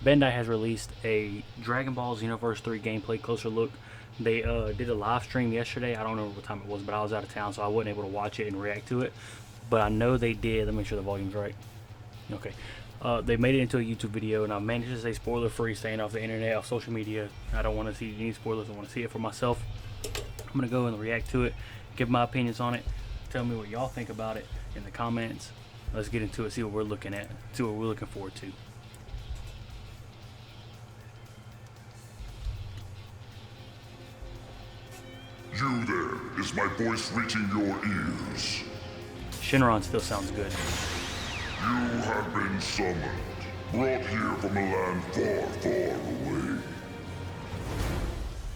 Bandai has released a Dragon Ball XenoVerse 3 gameplay closer look. They did a live stream yesterday. I don't know what time it was, but I was out of town, so I wasn't able to watch it and react to it. But I know they did. Let me make sure the volume's right. Okay. They made it into a YouTube video, and I managed to stay spoiler-free, staying off the internet, off social media. I don't want to see any spoilers. I want to see it for myself. I'm going to go and react to it, give my opinions on it, tell me what y'all think about it in the comments. Let's get into it, see what we're looking at, see what we're looking forward to. You there, is my voice reaching your ears? Shinron still sounds good. You have been summoned, brought here from a land far, far away.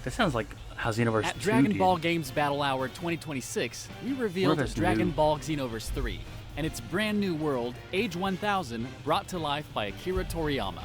That sounds like how XenoVerse 2 At Dragon did. Ball Games Battle Hour 2026, we revealed What is Dragon new? Ball XenoVerse 3 and its brand new world, Age 1000, brought to life by Akira Toriyama.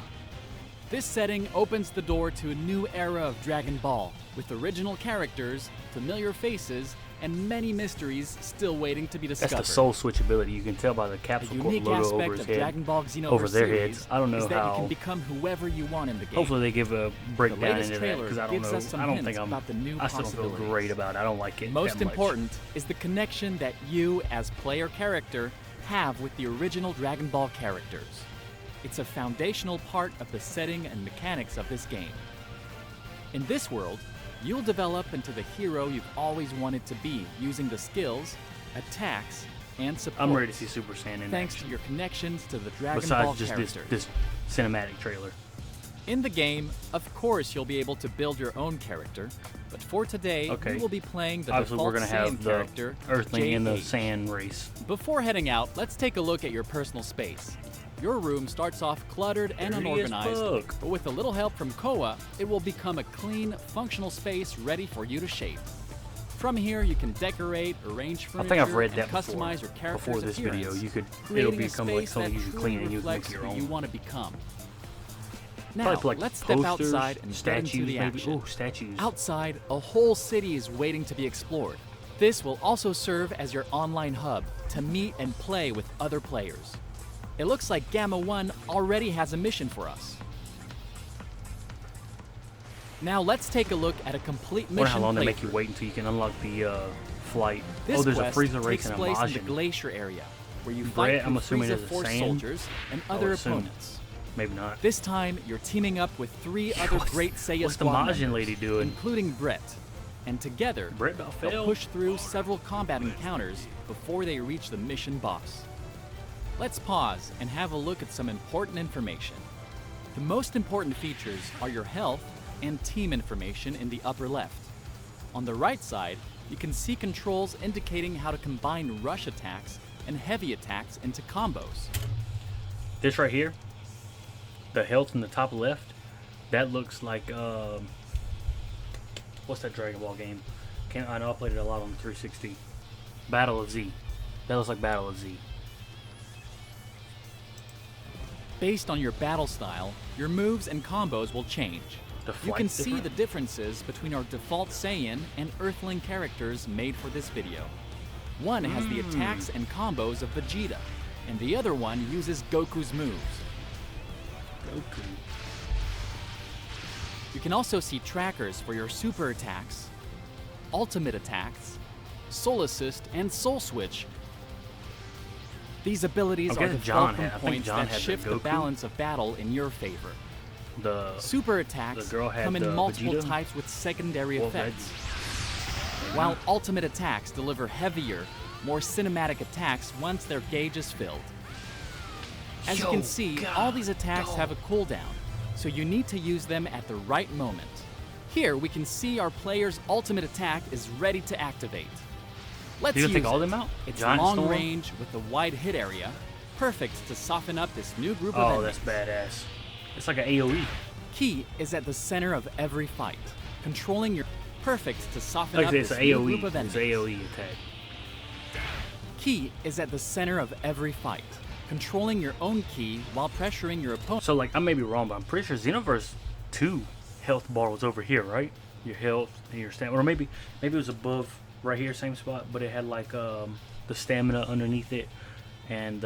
This setting opens the door to a new era of Dragon Ball, with original characters, familiar faces, and many mysteries still waiting to be discovered. That's the soul switch ability. You can tell by the The Capsule Corp unique logo over aspect his of head. Dragon Ball Xenoverse over their series heads. I don't know is that you how. can become whoever you want in the game. Hopefully they give a The breakdown latest into that, trailer because I don't gives know. us some I don't hints think I'm. about the new I still don't feel possibilities. great about it. I don't like it. Most that much. important is the connection that you, as player character, have with the original Dragon Ball characters. It's a foundational part of the setting and mechanics of this game. In this world, you'll develop into the hero you've always wanted to be, using the skills, attacks, and support. I'm ready to see Super Saiyan in thanks action. to your connections to the Dragon Besides Ball just characters. this cinematic trailer. In the game, of course, you'll be able to build your own character, but for today, Okay. we will be playing the Obviously, we're default gonna Saiyan have the character, Earthling and the J8. Sand race. Before heading out, let's take a look at your personal space. Your room starts off cluttered and Dirty as unorganized, fuck. but with a little help from Koa, it will become a clean, functional space ready for you to shape. From here, you can decorate, arrange I furniture, think I've read and that customize your character's before this video. appearance, You could, creating it'll become a like space something that you can truly clean and you can reflects make your who own. you want to become. Now, Probably put, like, let's step posters, outside and get into statues, the maybe. action. Ooh, statues. Outside, a whole city is waiting to be explored. This will also serve as your online hub to meet and play with other players. It looks like Gamma 1 already has a mission for us. Now let's take a look at a complete I wonder mission how long they make you playthrough. wait until you can unlock the flight. This Oh, there's a quest Frieza race takes and a place in the Majin. Glacier area, where you Brett, fight I'm through assuming Frieza is a Force Saiyan? soldiers and I would other assume. opponents. Maybe not. This time, you're teaming up with 3 other great Saiya What's the squad Majin members, lady doing? including Brett. And together, Brett about they'll failed. push through several combat encounters before they reach the mission boss. Let's pause and have a look at some important information. The most important features are your health and team information in the upper left. On the right side, you can see controls indicating how to combine rush attacks and heavy attacks into combos. This right here, the health in the top left, that looks like what's that Dragon Ball game? I know I played it a lot on the 360. Battle of Z. That looks like Battle of Z. Based on your battle style, your moves and combos will change. The You can flight's see different? the differences between our default Saiyan and Earthling characters made for this video. One has the attacks and combos of Vegeta, and the other one uses Goku's moves. Goku. You can also see trackers for your super attacks, ultimate attacks, soul assist, and soul switch. These abilities Okay, are the John fulcrum had- I think points John that had the shift the Goku. balance of battle in your favor. The Super attacks the girl had come in the multiple Vegeta? types with secondary Well, effects, while ultimate attacks deliver heavier, more cinematic attacks once their gauge is filled. As you can see, all these attacks have a cooldown, so you need to use them at the right moment. Here we can see our player's ultimate attack is ready to activate. Let's You gonna use take all it. them out? It's Giant long Storm? range with a wide hit area, perfect to soften up this new group of Oh, enemies. that's badass. It's like an AoE. Key is at the center of every fight, controlling your perfect to soften Like up I said, it's this an new AoE. group of It's enemies. AoE attack. Key is at the center of every fight, controlling your own key while pressuring your opponent. So, like, I may be wrong, but I'm pretty sure XenoVerse 2 health bar was over here, right? Your health and your stamina. Or maybe it was above right here, same spot, but it had, like, the stamina underneath it. And,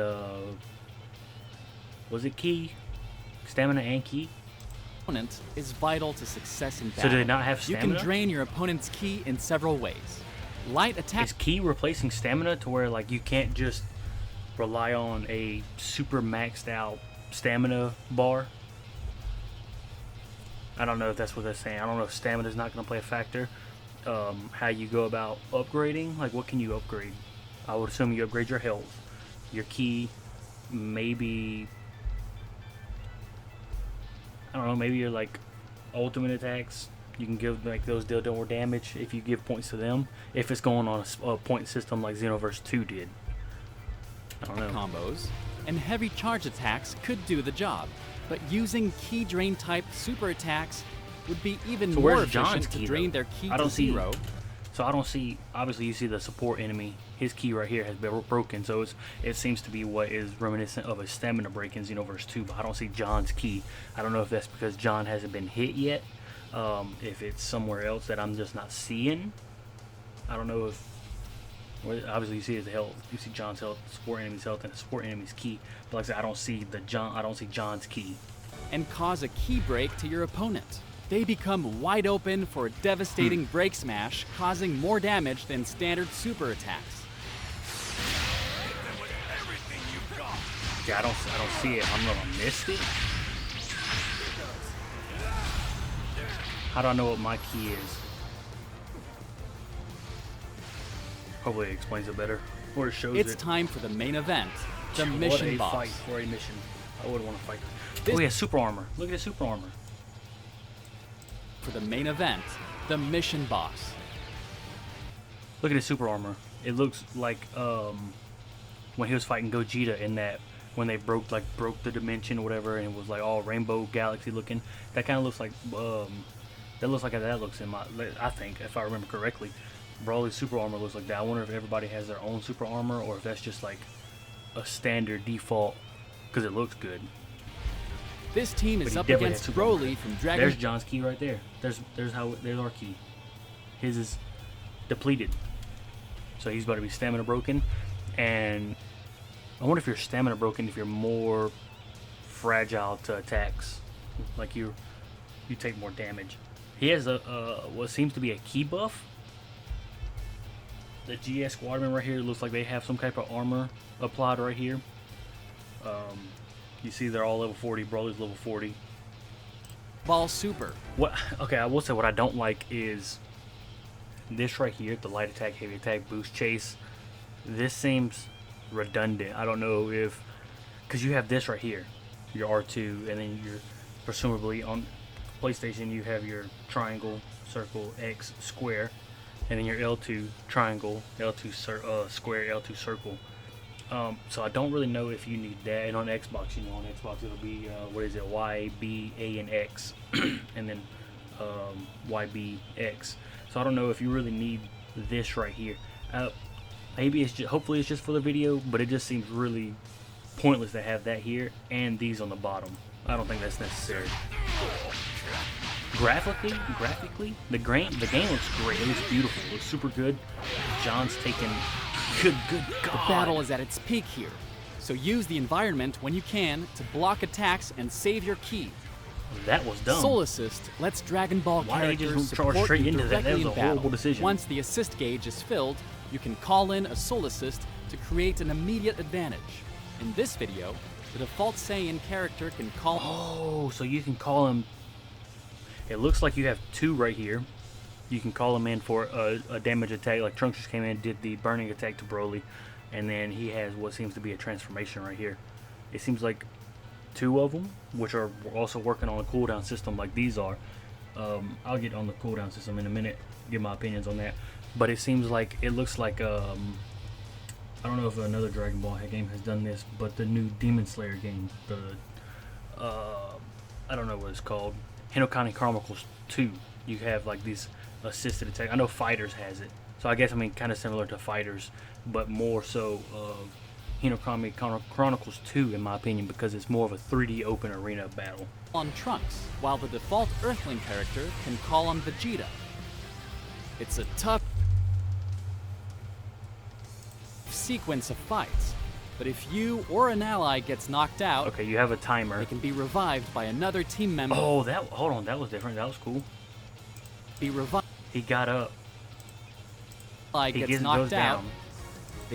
was it key? Stamina and key? opponent is vital to success in battle. So do they not have You stamina? can drain your opponent's ki in several ways. Light attack. Is ki replacing stamina to where like you can't just rely on a super maxed out stamina bar? I don't know if that's what they're saying. I don't know if stamina is not going to play a factor. How you go about upgrading, like what can you upgrade? I would assume you upgrade your health, your ki, maybe, I don't know, maybe your like ultimate attacks. You can give like those deal more damage if you give points to them. If it's going on a point system like XenoVerse 2 did. I don't know. Combos and heavy charge attacks could do the job, but using ki drain type super attacks would be even So more where's John's efficient to ki, drain though? their ki I to don't see- zero. So I don't see. Obviously, you see the support enemy. His key right here has been broken. So it seems to be what is reminiscent of a stamina break in Xenoverse 2. But I don't see John's key. I don't know if that's because John hasn't been hit yet. If it's somewhere else that I'm just not seeing. I don't know if. Well, obviously, you see his health. You see John's health, support enemy's health, and support enemy's key. But like I said, I don't see John's key. And cause a key break to your opponent. They become wide open for a devastating break smash, causing more damage than standard super attacks. Yeah, I don't see it. I don't know if I missed it. How do I know what my key is? Hopefully it explains it better. Or it shows It's it. time for the main event, the What mission a boss. fight for a mission. I would want to fight. This- Oh, he has super armor. Look at his super armor. For the main event, the mission boss. Look at his super armor. It looks like when he was fighting Gogeta in that, when they broke the dimension or whatever, and it was like all rainbow galaxy looking. That kind of looks like that looks like how that looks in my. I think if I remember correctly, Broly's super armor looks like that. I wonder if everybody has their own super armor or if that's just like a standard default because it looks good. This team But is he up definitely against has super armor. Broly from Dragon. There's John's key right there. There's our key. His is depleted, so he's about to be stamina broken. And I wonder if you're stamina broken, if you're more fragile to attacks, like you take more damage. He has a what seems to be a key buff. The GS Squadron right here looks like they have some type of armor applied right here. You see they're all level 40. Broly's level 40. Ball Super. What? Okay, I will say what I don't like is this right here, the light attack, heavy attack, boost, chase. This seems redundant. I don't know if, because you have this right here, your R2, and then you're presumably on PlayStation you have your triangle, circle, X, square, and then your L2 triangle, L2 square, L2 circle. So I don't really know if you need that. And on Xbox, on Xbox it'll be what is it? Y, B, A, and X, and then Y, B, X. So I don't know if you really need this right here. Maybe it's just, hopefully it's just for the video, but it just seems really pointless to have that here and these on the bottom. I don't think that's necessary. Graphically, the game looks great. It looks beautiful. It looks super good. John's taking good God. The battle is at its peak here, so use the environment when you can to block attacks and save your ki. That was dumb. Soul Assist lets Dragon Ball Why did he characters just charge support straight you into that? That directly was in a horrible battle. decision. Once the assist gauge is filled, you can call in a Soul Assist to create an immediate advantage. In this video, the default Saiyan character can call. Oh, so you can call him. It looks like you have two right here. You can call him in for a damage attack. Like Trunks just came in, did the burning attack to Broly, and then he has what seems to be a transformation right here. It seems like two of them, which are also working on a cooldown system like these are. I'll get on the cooldown system in a minute, give my opinions on that. But it seems like, it looks like, I don't know if another Dragon Ball game has done this, but the new Demon Slayer game, I don't know what it's called, Hinokami Chronicles 2, you have like these assisted attack. I know Fighters has it, so I guess kind of similar to Fighters, but more so Hinokami Chronicles 2 in my opinion, because it's more of a 3D open arena battle. On Trunks, while the default Earthling character can call on Vegeta. It's a tough sequence of fights. But if you or an ally gets knocked out, Okay, you have a timer. they can be revived by another team member. Oh, hold on, that was different. That was cool. Be revived. He got up. Ally He gets goes knocked out. down,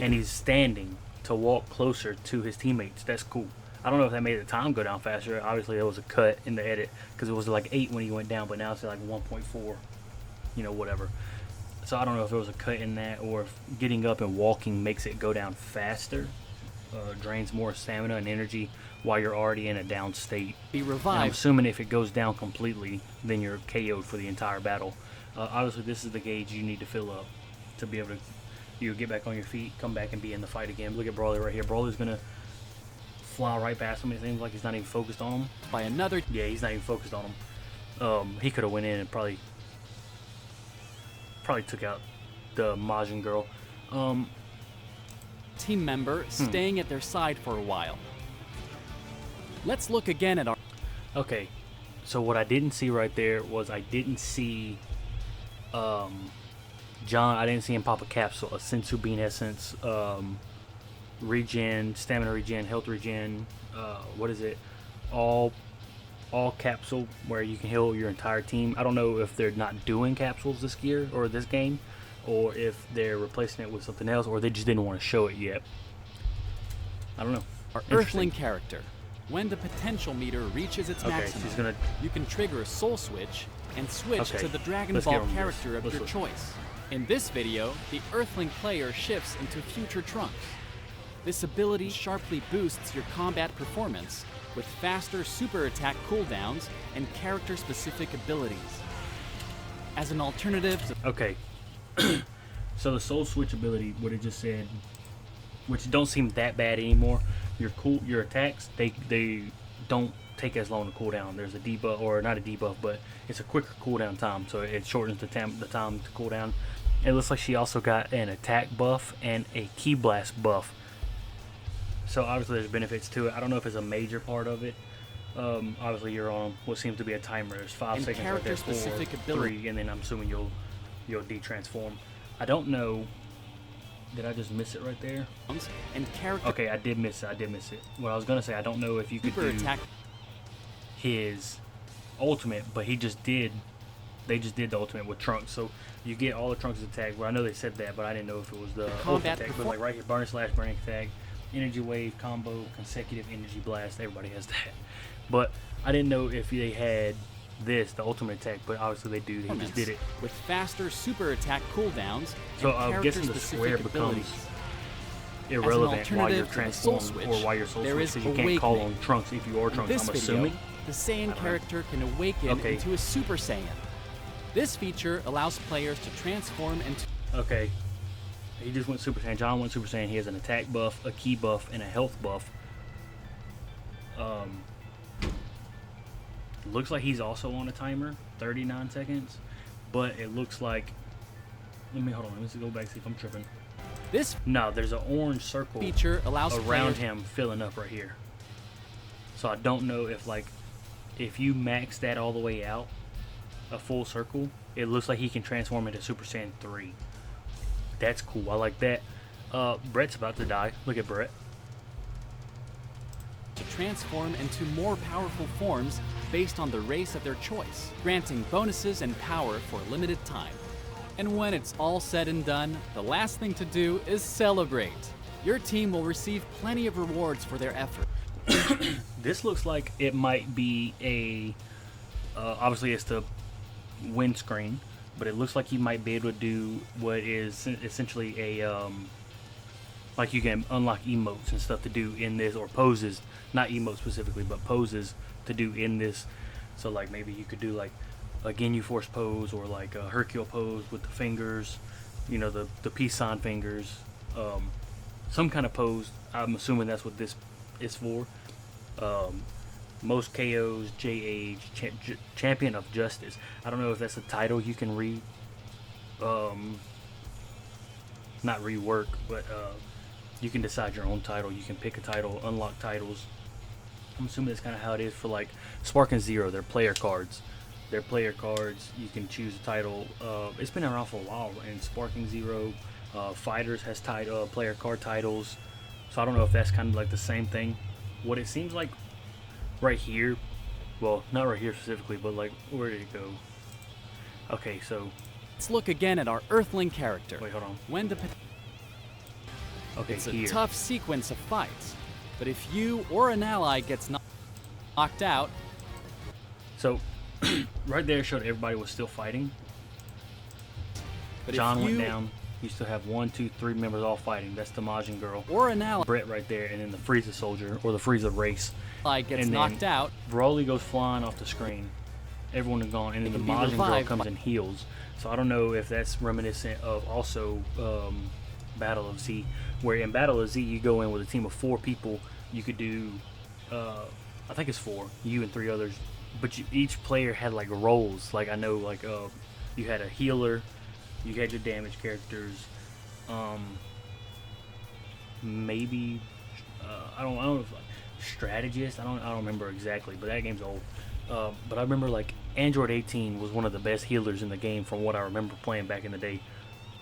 and he's standing to walk closer to his teammates. That's cool. I don't know if that made the time go down faster. Obviously, there was a cut in the edit because it was like 8 when he went down, but now it's like 1.4. You know, whatever. So I don't know if there was a cut in that or if getting up and walking makes it go down faster. Drains more stamina and energy while you're already in a down state. Be And I'm revived. assuming if it goes down completely, then you're KO'd for the entire battle. Obviously, this is the gauge you need to fill up to be able to get back on your feet, come back and be in the fight again. Look at Brawler right here. Brawler's gonna fly right past him. It seems like he's not even focused on him. By another Yeah, he's not even focused on him. He could have went in and probably took out the Majin girl. team member staying at their side for a while. Let's look again at our Okay, so what I didn't see right there was I didn't see John. I didn't see him pop a capsule, a Sensu Bean Essence, regen, stamina regen, health regen. What is it? All capsule where you can heal your entire team. I don't know if they're not doing capsules this year or this game, or if they're replacing it with something else, or they just didn't want to show it yet. I don't know. our Interesting. Earthling character. When the potential meter reaches its Okay, maximum, she's gonna. you can trigger a soul switch and switch Okay, to the Dragon let's Ball get on this. character of Let's your listen. choice. In this video, the Earthling player shifts into future Trunks. This ability sharply boosts your combat performance with faster super attack cooldowns and character-specific abilities. As an alternative to Okay. So the soul switch ability, what it just said, which don't seem that bad anymore. Your attacks, they don't take as long to cool down. There's a debuff, or not a debuff, but it's a quicker cooldown time, so it shortens the time to cool down. It looks like she also got an attack buff and a key blast buff. So obviously there's benefits to it. I don't know if it's a major part of it. Obviously you're on what seems to be a timer. There's 5 And seconds right there, character-specific 4, ability. 3, and then I'm assuming you'll de-transform. I don't know. Did I just miss it right there? and character Okay, I did miss it. What I was gonna say, I don't know if you could super do attack his ultimate, but they just did the ultimate with Trunks, so you get all the Trunks' attack. Well, I know they said that, but I didn't know if it was the combat ultimate attack. But like right here, burn slash, burning attack, energy wave, combo, consecutive energy blast. Everybody has that, but I didn't know if they had this, the ultimate attack. But obviously they do. They just did it. with faster super attack cooldowns So and I'm guessing the character-specific square becomes abilities. irrelevant while you're alternative to the Soul transformed, or Switch, while you're soul there switch, is because you can't call on Awakening. Trunks if you are In Trunks. this I'm video, assuming. the Saiyan don't know. character can awaken Okay. into a Super Saiyan. This feature allows players to transform into Okay. He just went Super Saiyan. John went Super Saiyan. He has an attack buff, a key buff, and a health buff. Looks like he's also on a timer, 39 seconds. But it looks like. Hold on. Let me go back see if I'm tripping. this No, there's an orange circle feature allows around players him filling up right here. So I don't know if you max that all the way out, a full circle, it looks like he can transform into Super Saiyan 3. That's cool. I like that. Brett's about to die. Look at Brett. to transform into more powerful forms based on the race of their choice, granting bonuses and power for a limited time. And when it's all said and done, the last thing to do is celebrate. Your team will receive plenty of rewards for their effort. This looks like it might be a. Obviously, it's the windscreen, but it looks like you might be able to do what is essentially a. Like you can unlock emotes and stuff to do in this, or poses, not emotes specifically, but poses to do in this. So like maybe you could do like a Ginyu Force pose, or like a Hercule pose with the fingers, you know, the peace sign fingers, some kind of pose. I'm assuming that's what this is for. Most KOs, JH, Champion of Justice. I don't know if that's a title you can not rework, but you can decide your own title. You can pick a title, unlock titles. I'm assuming that's kind of how it is for like Spark and Zero. They're player cards. They're player cards. You can choose a title. It's been around for a while. And Sparking Zero, Fighters has player card titles. So I don't know if that's kind of like the same thing. What it seems like right here, well, not right here specifically, but like, where did it go? Okay, so, Let's look again at our Earthling character. wait, hold on. When the Okay, It's a here. tough sequence of fights, but if you or an ally gets knocked out, So, right there showed everybody was still fighting. but John if went you down. You still have 1, 2, 3 members all fighting. That's the Majin girl. or an ally Brett right there, and then the Frieza soldier, or the Frieza race. gets and then knocked out, Broly goes flying off the screen. Everyone is gone, and then the can be Majin girl revived comes by- and heals. So I don't know if that's reminiscent of also Battle of Z, where in Battle of Z you go in with a team of 4 people. You could do, I think it's 4, you and 3 others, but each player had like roles. Like I know, like you had a healer, you had your damage characters, maybe I don't know if like strategist. I don't remember exactly, but that game's old. But I remember like Android 18 was one of the best healers in the game from what I remember playing back in the day.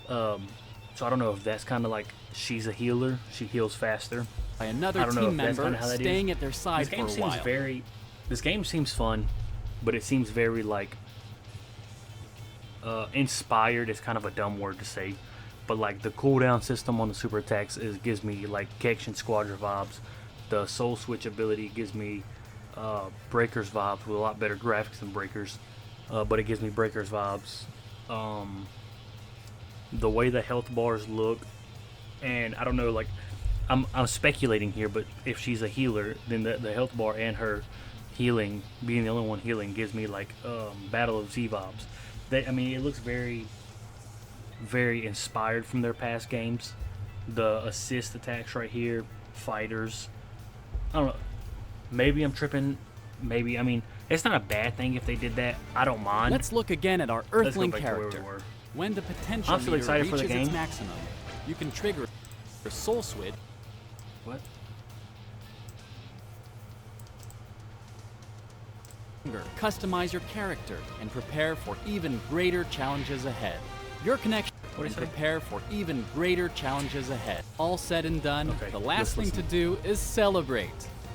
So I don't know if that's kind of like she's a healer. She heals faster. by I another don't know team if that's member kinda how that is. staying at their side This for game a seems while. very. This game seems fun, but it seems very like inspired. Is kind of a dumb word to say, but like the cooldown system on the super attacks gives me like Kection Squadron vibes. The Soul Switch ability gives me Breakers vibes with a lot better graphics than Breakers, but it gives me Breakers vibes. The way the health bars look, and I don't know, like I'm speculating here, but if she's a healer, then the health bar and her healing, being the only one healing, gives me like Battle of Z vibes. I mean, it looks very, very inspired from their past games. The assist attacks right here, fighters. I don't know. Maybe I'm tripping. Maybe, I mean, it's not a bad thing if they did that. I don't mind. Let's look again at our Let's go Earthling back to where we character. were. When the potential I'm still meter excited for the reaches its game. maximum, you can trigger your Soul Switch. What? Customize your character and prepare for even greater challenges ahead. Your connection What'd and he say? prepare for even greater challenges ahead. All said and done, Okay, the let's last thing to listen. do is celebrate.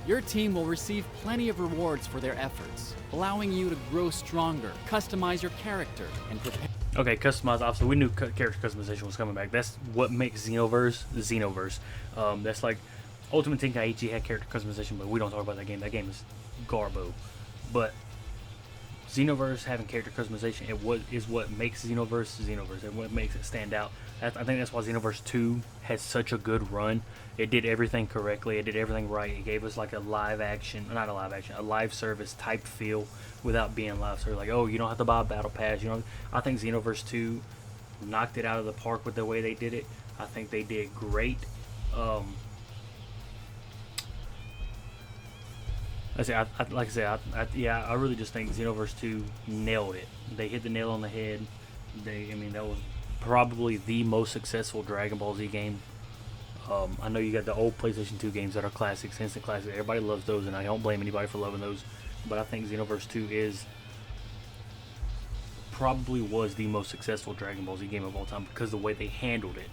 Your team will receive plenty of rewards for their efforts, allowing you to grow stronger, customize your character, and prepare. Okay, customized. Obviously, we knew character customization was coming back. That's what makes XenoVerse the XenoVerse. That's like Ultimate Tenkaichi had character customization, but we don't talk about that game. That game is garbo. But XenoVerse having character customization, is what makes XenoVerse XenoVerse, and what makes it stand out. I think that's why XenoVerse 2 has such a good run. It did everything correctly. It did everything right. It gave us like a live service type feel without being live service. Like, oh, you don't have to buy a battle pass. You know, I think XenoVerse 2 knocked it out of the park with the way they did it. I think they did great. I really just think XenoVerse 2 nailed it. They hit the nail on the head. That was probably the most successful Dragon Ball Z game. I know you got the old PlayStation 2 games that are classics, instant classics. Everybody loves those, and I don't blame anybody for loving those. But I think XenoVerse 2 probably was the most successful Dragon Ball Z game of all time because of the way they handled it.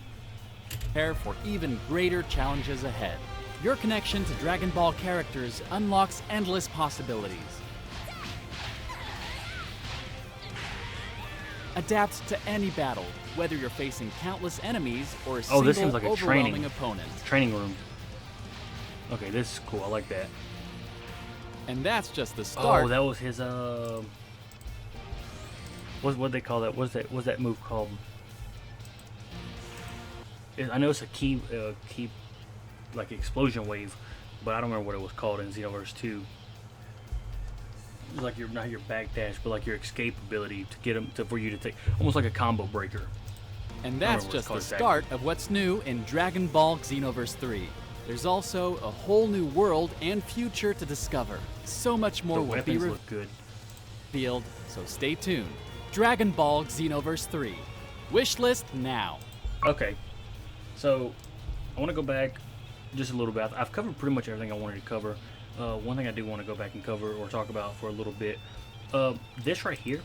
Prepare for even greater challenges ahead. Your connection to Dragon Ball characters unlocks endless possibilities. Adapt to any battle, whether you're facing countless enemies or a Oh, this single seems like a overwhelming training. opponent. Training room. Okay, this is cool. I like that. And that's just the start. Oh, that was his what they call that? What's that move called? I know it's a key like explosion wave, but I don't remember what it was called in Xenoverse 2. It was like not your backdash, but like your escape ability to get him for you to take, almost like a combo breaker. And I don't that's remember what it's just called the exactly. start of what's new in Dragon Ball Xenoverse 3. There's also a whole new world and future to discover. So much more The will be weapons look good. revealed, so stay tuned. Dragon Ball Xenoverse 3. Wishlist now. Okay, so I want to go back just a little bit. I've covered pretty much everything I wanted to cover. One thing I do want to go back and cover or talk about for a little bit. This right here.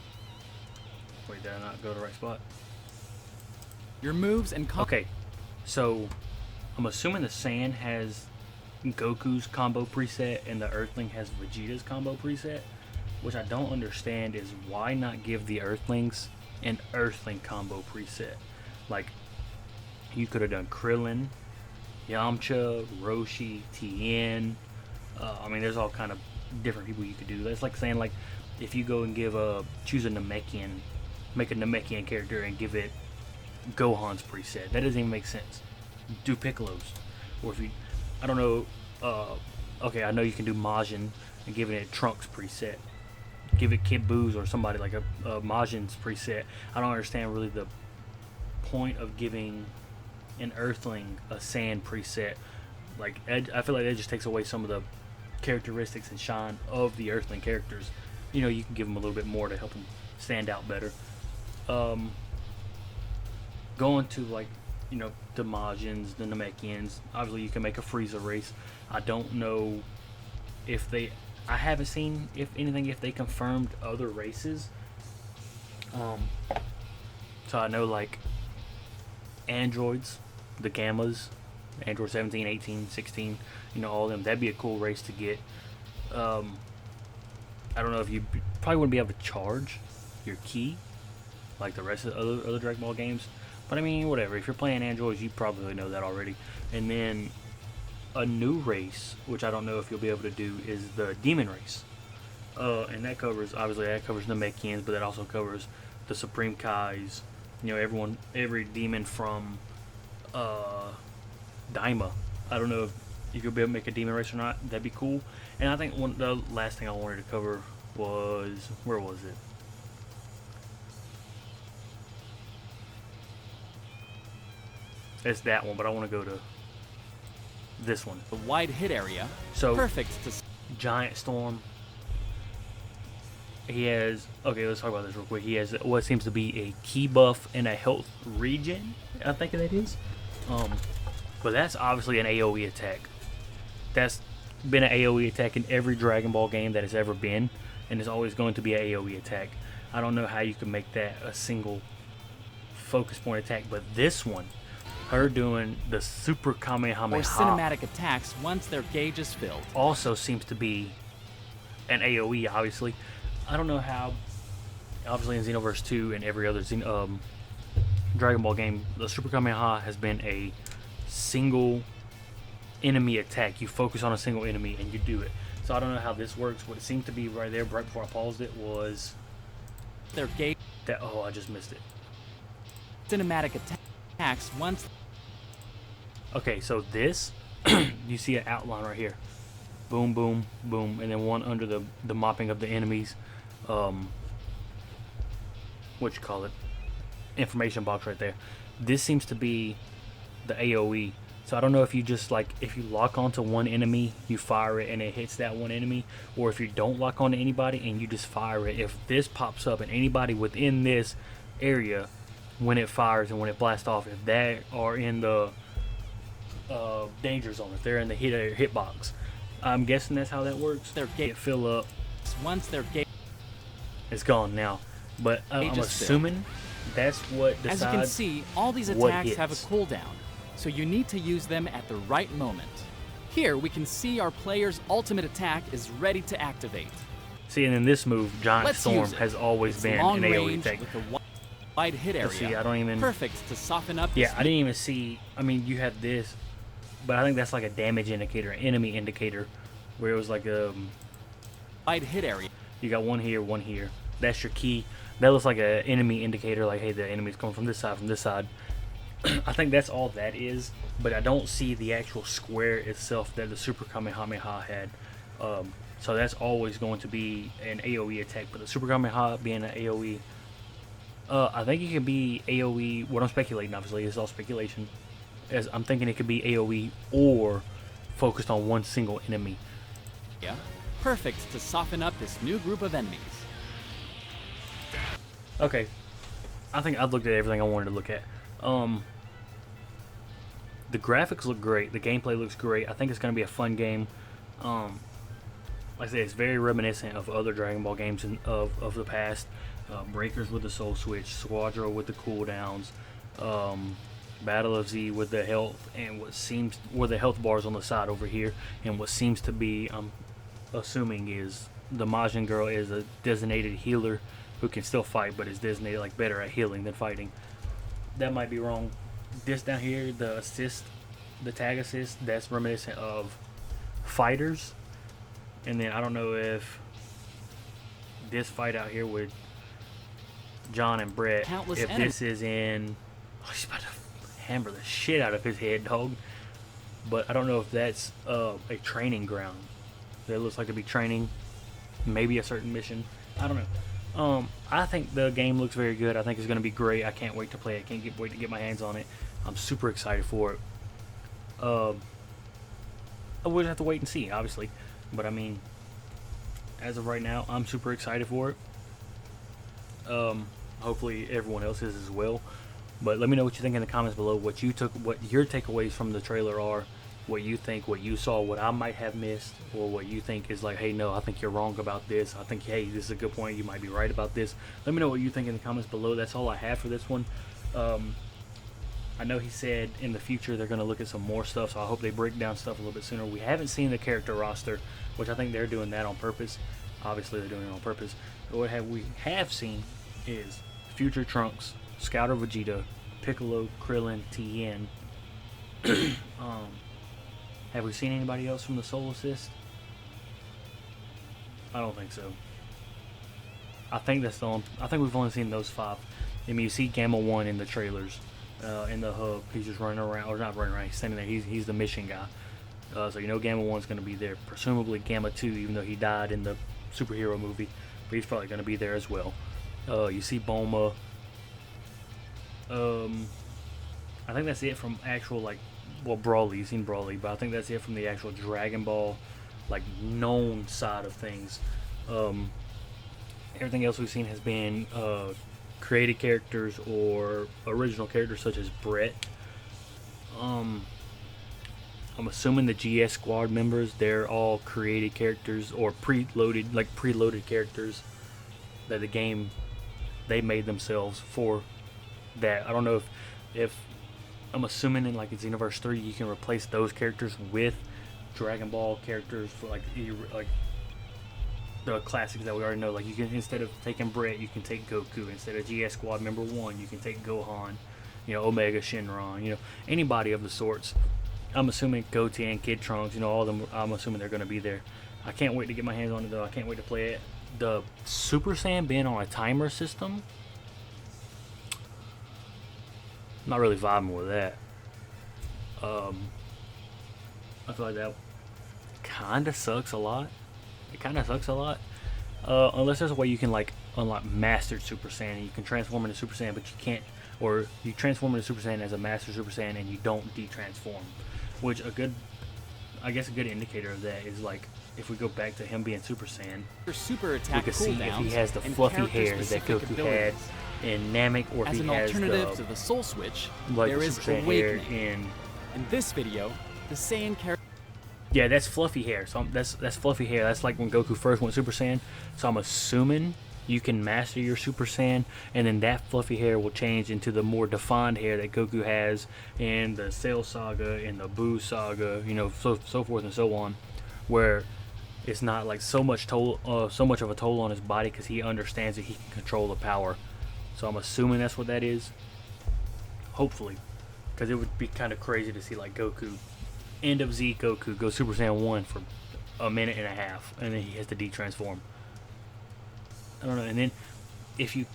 Wait, did I not go to the right spot? Your moves and Okay, so I'm assuming the Sand has Goku's combo preset and the Earthling has Vegeta's combo preset. Which I don't understand is why not give the Earthlings an Earthling combo preset? Like, you could have done Krillin, Yamcha, Roshi, Tien. I mean, there's all kind of different people you could do. That's like saying, like, if you go and choose a Namekian, make a Namekian character and give it Gohan's preset. That doesn't even make sense. Do Piccolo's. Or if you, I don't know, okay, I know you can do Majin and give it Trunks preset. Give it Kid Boo's or somebody like a Majin's preset. I don't understand really the point of giving an Earthling a Sand preset. Like, I feel like that just takes away some of the characteristics and shine of the Earthling characters. You know, you can give them a little bit more to help them stand out better. Going to, like, you know, the Majins, the Namekians. Obviously, you can make a Frieza race. I don't know if they... I haven't seen, if anything, if they confirmed other races. So I know, like, androids, the Gammas, Android 17, 18, 16, you know, all of them. That'd be a cool race to get. I don't know if you probably wouldn't be able to charge your key like the rest of the other Dragon Ball games. But I mean, whatever. If you're playing androids, you probably know that already. And then a new race, which I don't know if you'll be able to do, is the Demon race. And that covers, obviously, that covers the Mechians, but that also covers the Supreme Kais. You know, every demon from Daima. I don't know if you'll be able to make a demon race or not. That'd be cool. And I think the last thing I wanted to cover was, where was it? It's that one, but I want to go to this one. The wide hit area. So, perfect to... Giant Storm. He has, okay, let's talk about this real quick. He has what seems to be a key buff and a health regen, I think that is. But that's obviously an AoE attack. That's been an AoE attack in every Dragon Ball game that has ever been, and it's always going to be an AoE attack. I don't know how you can make that a single focus point attack, but this one, her doing the Super Kamehameha, or cinematic attacks once their gauge is filled, also seems to be an AoE, obviously. I don't know how, obviously in XenoVerse 2 and every other Dragon Ball game, the Super Kamehameha has been a single enemy attack. You focus on a single enemy and you do it. So I don't know how this works. What it seemed to be right there, right before I paused it, was their gauge. That, oh, I just missed it. Cinematic attacks once. Okay, so this, you see an outline right here. Boom, boom, boom, and then one under the mopping of the enemies. What you call it? Information box right there. This seems to be the AoE. So I don't know if you just, like, if you lock onto one enemy, you fire it and it hits that one enemy, or if you don't lock onto anybody and you just fire it. If this pops up and anybody within this area, when it fires and when it blasts off, if they are in the danger zone, if they're in the hit box, I'm guessing that's how that works. Their gate fill up. Once their gate, it's gone now. But I'm assuming that's what decides. As you can see, all these attacks have a cooldown, so you need to use them at the right moment. Here we can see our player's ultimate attack is ready to activate. See, and in this move, Giant Storm has always been an AoE attack. With a wide hit area. See, I don't even. Perfect to soften up. Yeah, I didn't even see. I mean, you have this, but I think that's like a damage indicator, an enemy indicator, where it was like a wide hit area. You got one here, one here. That's your key. That looks like an enemy indicator, like, hey, the enemy's coming from this side, from this side. I think that's all that is, but I don't see the actual square itself that the Super Kamehameha had. So that's always going to be an AoE attack, but the Super Kamehameha being an AoE, I think it could be AoE. What I'm speculating, obviously, is all speculation. As I'm thinking it could be AoE or focused on one single enemy. Yeah, perfect to soften up this new group of enemies. Okay, I think I've looked at everything I wanted to look at. The graphics look great. The gameplay looks great. I think it's going to be a fun game. Like I said, it's very reminiscent of other Dragon Ball games of the past. Breakers with the Soul Switch, Squadro with the cooldowns, Battle of Z with the health and what seems where the health bars on the side over here, and what seems to be, I'm assuming, is the Majin girl is a designated healer who can still fight, but is designated like better at healing than fighting. That might be wrong. This down here, the assist, the tag assist, that's reminiscent of fighters. And then I don't know if this fight out here with John and Brett, Countless if enemies. this is in, oh, he's about to hammer the shit out of his head, dog. But I don't know if that's a training ground. That looks like to be training, maybe a certain mission. I don't know. I think the game looks very good. I think it's going to be great. I can't wait to play it. I can't wait to get my hands on it. I'm super excited for it. I would have to wait and see, obviously. But I mean, as of right now, I'm super excited for it. Hopefully everyone else is as well. But let me know what you think in the comments below. What your takeaways from the trailer are. What you think, what you saw, what I might have missed, or what you think is like, hey, no, I think you're wrong about this. I think, hey, this is a good point. You might be right about this. Let me know what you think in the comments below. That's all I have for this one. I know he said in the future they're going to look at some more stuff, so I hope they break down stuff a little bit sooner. We haven't seen the character roster, which I think they're doing that on purpose. Obviously, they're doing it on purpose. But what we have seen is Future Trunks, Scouter Vegeta, Piccolo, Krillin, Tien. Have we seen anybody else from the Soul Assist? I don't think so. I think that's the only, I think we've only seen those 5. I mean, you see Gamma 1 in the trailers, in the hub. He's just running around, or not running around, he's standing there. He's the mission guy. So you know Gamma 1's going to be there. Presumably Gamma 2, even though he died in the superhero movie. But he's probably going to be there as well. You see Bulma. I think that's it from actual, like, well, Broly. You've seen Broly, but I think that's it from the actual Dragon Ball, like, known side of things. Everything else we've seen has been created characters or original characters such as Brett. I'm assuming the GS squad members, they're all created characters or preloaded characters that the game, they made themselves for that. I don't know if I'm assuming in like XenoVerse 3 you can replace those characters with Dragon Ball characters for like the classics that we already know. Like you can, instead of taking Brett, you can take Goku. Instead of GS Squad member 1, you can take Gohan, you know, Omega Shenron, you know, anybody of the sorts. I'm assuming Goten, Kid Trunks, you know, all of them, I'm assuming they're going to be there. I can't wait to get my hands on it though. I can't wait to play it. The Super Saiyan being on a timer system, I'm not really vibing with that. I feel like that kind of sucks a lot. It kind of sucks a lot. Unless there's a way you can like unlock Mastered Super Saiyan. You can transform into Super Saiyan, but you can't. Or you transform into Super Saiyan as a Master Super Saiyan and you don't de-transform. Which I guess a good indicator of that is like if we go back to him being Super Saiyan, super we attack can see if he cooldowns has the and fluffy hair that character-specific Goku abilities. had in Namek, or if As he an has alternative to the Soul Switch, like there the is Super Saiyan hair Awakening. In this video, the Saiyan character. Yeah, that's fluffy hair. So that's fluffy hair. That's like when Goku first went Super Saiyan. So I'm assuming you can master your Super Saiyan, and then that fluffy hair will change into the more defined hair that Goku has in the Cell Saga, in the Buu Saga, you know, so forth and so on, where it's not like so much of a toll on his body because he understands that he can control the power. So I'm assuming that's what that is. Hopefully, because it would be kind of crazy to see like Goku, end of Z Goku, go Super Saiyan 1 for a minute and a half, and then he has to de-transform. I don't know. And then if you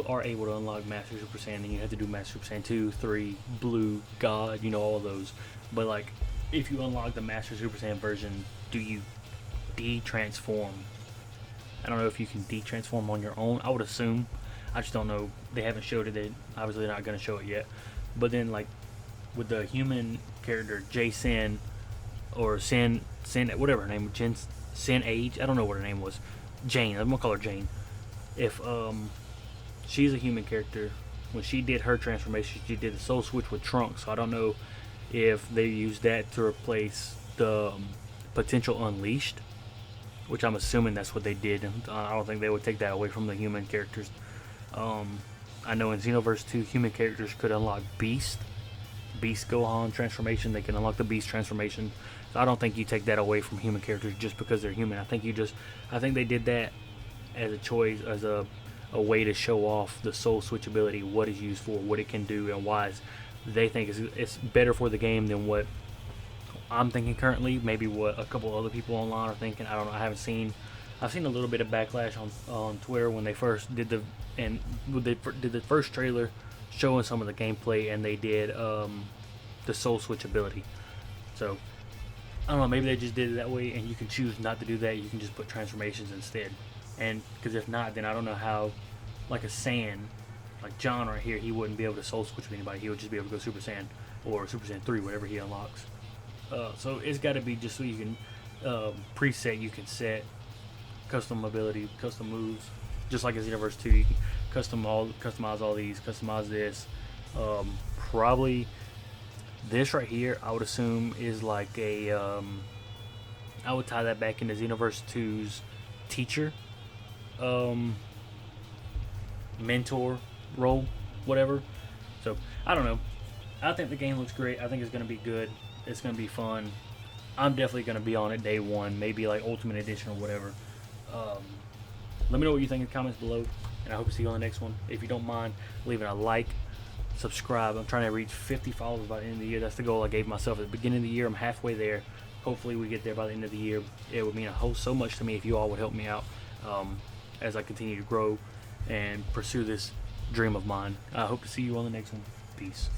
are able to unlock Master Super Saiyan, then you have to do Master Super Saiyan 2, 3, Blue, God, you know, all of those. But like, if you unlock the Master Super Saiyan version, do you de-transform? I don't know if you can de-transform on your own. I would assume. I just don't know. They haven't showed it. Obviously they're not going to show it yet. But then like with the human character Jin, or Sin, whatever her name, Sin Age, I don't know what her name was. Jane, I'm gonna call her Jane. If she's a human character, when she did her transformation, she did the Soul Switch with Trunks. So I don't know if they used that to replace the potential Unleashed, which I'm assuming that's what they did. I don't think they would take that away from the human characters. I know in XenoVerse 2, human characters could unlock Beast, Beast Gohan transformation. They can unlock the Beast transformation. So I don't think you take that away from human characters just because they're human. I think they did that as a choice, as a way to show off the soul switch ability, what it's used for, what it can do, and why they think it's better for the game than what I'm thinking currently. Maybe what a couple other people online are thinking. I don't know. I've seen a little bit of backlash on Twitter when they first did the first trailer showing some of the gameplay, and they did the soul switch ability. So I don't know. Maybe they just did it that way, and you can choose not to do that. You can just put transformations instead. And because if not, then I don't know how, like a Saiyan, like John right here, he wouldn't be able to soul switch with anybody. He would just be able to go Super Saiyan or Super Saiyan 3, whatever he unlocks. So it's got to be just so you can preset. You can set custom ability, custom moves, just like in XenoVerse 2. You can customize all these, customize this. Probably this right here, I would assume is like a. I would tie that back into XenoVerse 2's teacher, mentor role, whatever. So I don't know. I think the game looks great. I think it's going to be good. It's going to be fun. I'm definitely going to be on it day one, maybe like Ultimate Edition or whatever. Let me know what you think in the comments below, and I hope to see you on the next one. If you don't mind leaving a like, subscribe. I'm trying to reach 50 followers by the end of the year. That's the goal I gave myself at the beginning of the year. I'm halfway there. Hopefully we get there by the end of the year. It would mean so much to me if you all would help me out as I continue to grow and pursue this dream of mine. I hope to see you on the next one. Peace.